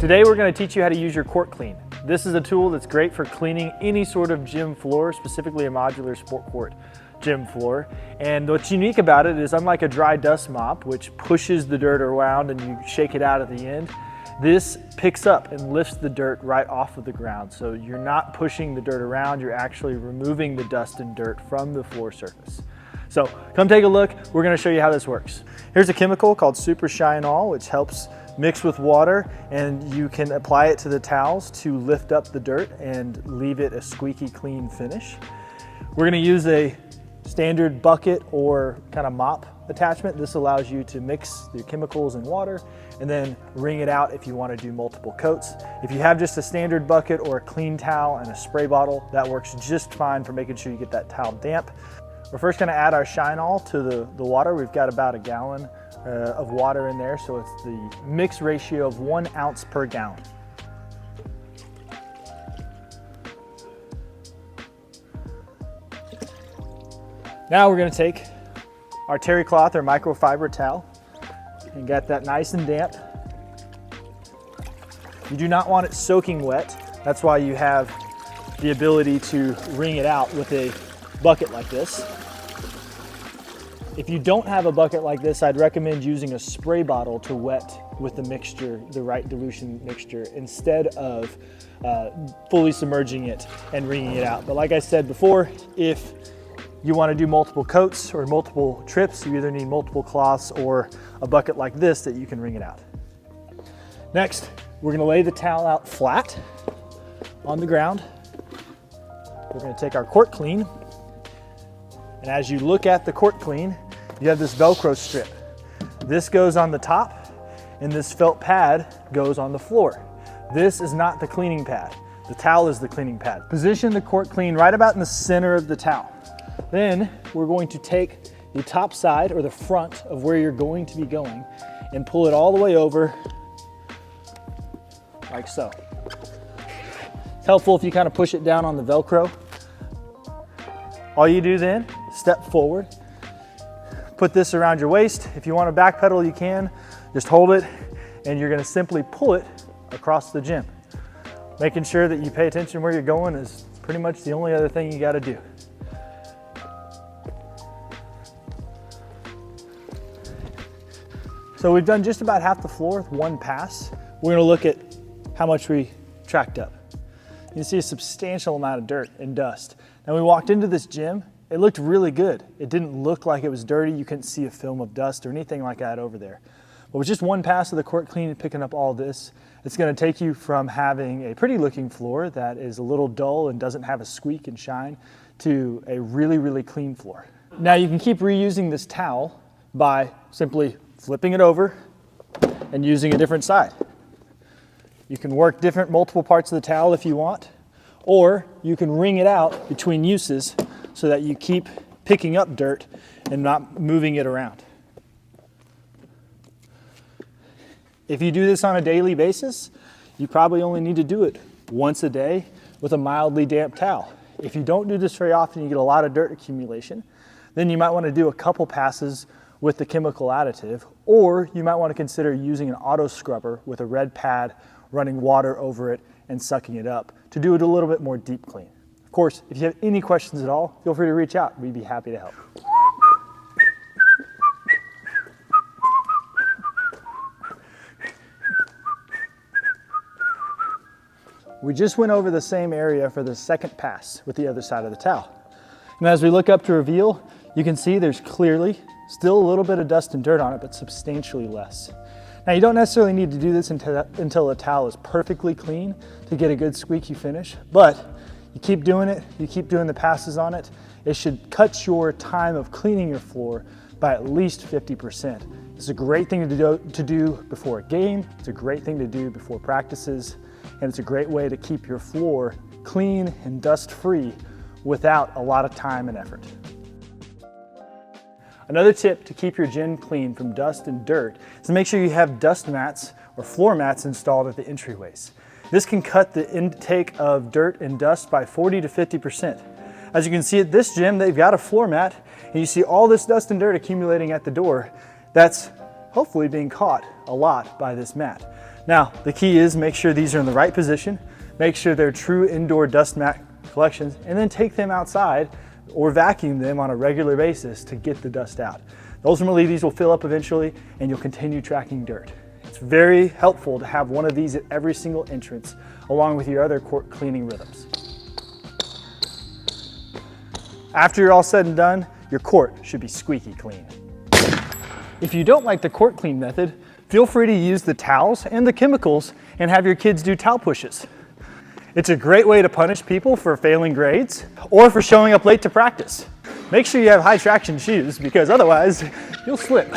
Today we're going to teach you how to use your court clean. This is a tool that's great for cleaning any sort of gym floor, specifically a modular sport court gym floor. And what's unique about it is, unlike a dry dust mop, which pushes the dirt around and you shake it out at the end, this picks up and lifts the dirt right off of the ground. So you're not pushing the dirt around, you're actually removing the dust and dirt from the floor surface. So come take a look, we're going to show you how this works. Here's a chemical called Super Shine All, which helps mix with water, and you can apply it to the towels to lift up the dirt and leave it a squeaky clean finish. We're going to use a standard bucket or kind of mop attachment. This allows you to mix the chemicals and water and then wring it out if you want to do multiple coats. If you have just a standard bucket or a clean towel and a spray bottle, that works just fine for making sure you get that towel damp. We're first going to add our Shine All to the water. We've got about a gallon of water in there, so it's the mix ratio of 1 ounce per gallon. Now we're going to take our terry cloth or microfiber towel and get that nice and damp. You do not want it soaking wet. That's why you have the ability to wring it out with a bucket like this. If you don't have a bucket like this, I'd recommend using a spray bottle to wet with the mixture, the right dilution mixture, instead of fully submerging it and wringing it out. But like I said before, if you want to do multiple coats or multiple trips, you either need multiple cloths or a bucket like this that you can wring it out. Next, we're going to lay the towel out flat on the ground. We're going to take our court clean, and as you look at the court clean, you have this Velcro strip. This goes on the top, and this felt pad goes on the floor. This is not the cleaning pad. The towel is the cleaning pad. Position the court clean right about in the center of the towel. Then we're going to take the top side or the front of where you're going to be going and pull it all the way over like so. It's helpful if you kind of push it down on the Velcro. All you do then, step forward, put this around your waist. If you want to backpedal, you can. Just hold it, and you're going to simply pull it across the gym. Making sure that you pay attention where you're going is pretty much the only other thing you got to do. So we've done just about half the floor with one pass. We're going to look at how much we tracked up. You can see a substantial amount of dirt and dust. Now, we walked into this gym, it looked really good. It didn't look like it was dirty. You couldn't see a film of dust or anything like that over there. But with just one pass of the court clean and picking up all this, it's going to take you from having a pretty looking floor that is a little dull and doesn't have a squeak and shine to a really, really clean floor. Now, you can keep reusing this towel by simply flipping it over and using a different side. You can work multiple parts of the towel if you want, or you can wring it out between uses so that you keep picking up dirt and not moving it around. If you do this on a daily basis, you probably only need to do it once a day with a mildly damp towel. If you don't do this very often, you get a lot of dirt accumulation. Then you might want to do a couple passes with the chemical additive, or you might want to consider using an auto scrubber with a red pad, running water over it and sucking it up to do it a little bit more deep clean. Of course, if you have any questions at all, feel free to reach out. We'd be happy to help. We just went over the same area for the second pass with the other side of the towel. And as we look up to reveal, you can see there's clearly still a little bit of dust and dirt on it, but substantially less. Now, you don't necessarily need to do this until the towel is perfectly clean to get a good squeaky finish, but you keep doing it, you keep doing the passes on it, it should cut your time of cleaning your floor by at least 50%. It's a great thing to do before a game, it's a great thing to do before practices, and it's a great way to keep your floor clean and dust-free without a lot of time and effort. Another tip to keep your gym clean from dust and dirt is to make sure you have dust mats or floor mats installed at the entryways. This can cut the intake of dirt and dust by 40 to 50%. As you can see at this gym, they've got a floor mat, and you see all this dust and dirt accumulating at the door. That's hopefully being caught a lot by this mat. Now, the key is make sure these are in the right position, make sure they're true indoor dust mat collections, and then take them outside or vacuum them on a regular basis to get the dust out. Ultimately, these will fill up eventually and you'll continue tracking dirt. It's very helpful to have one of these at every single entrance along with your other court cleaning rhythms. After you're all said and done, your court should be squeaky clean. If you don't like the court clean method, feel free to use the towels and the chemicals and have your kids do towel pushes. It's a great way to punish people for failing grades or for showing up late to practice. Make sure you have high traction shoes because otherwise you'll slip.